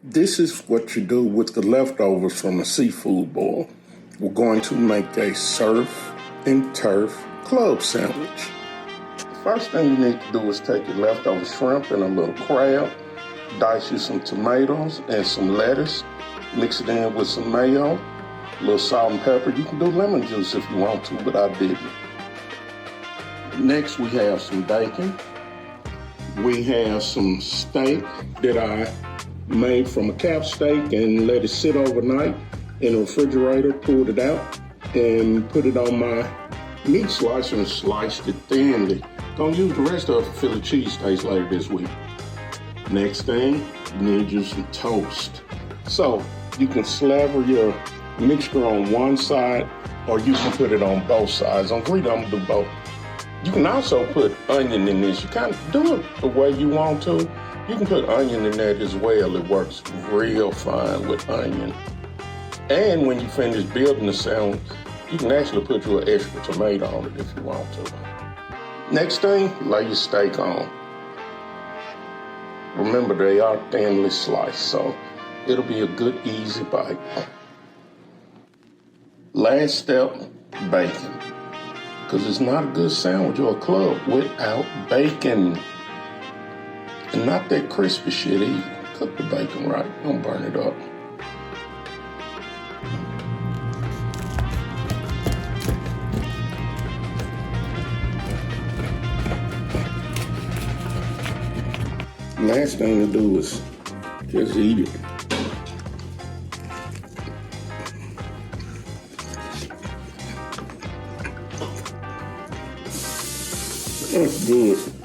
This is what you do with the leftovers from a seafood boil. We're going to make a surf and turf club sandwich. The first thing you need to do is take your leftover shrimp and a little crab, dice you some tomatoes and some lettuce, mix it in with some mayo, a little salt and pepper. You can do lemon juice if you want to, but I didn't. Next, we have some bacon. We have some steak that I made from a calf steak and let it sit overnight in the refrigerator, pulled it out, and put it on my meat slicer and sliced it thinly. Gonna use the rest of it for Philly cheesesteaks later this week. Next thing, you need you some toast. So you can slaver your mixture on one side or you can put it on both sides. I'm gonna do both. You can also put onion in this. You kind of do it the way you want to. You can put onion in there as well. It works real fine with onion. And when you finish building the sandwich, you can actually put your extra tomato on it if you want to. Next thing, lay your steak on. Remember, they are thinly sliced, so it'll be a good, easy bite. Last step, bacon. Because it's not a good sandwich or a club without bacon. And not that crispy shit either. Cook the bacon right, don't burn it up. Last thing to do is just eat it. That's good.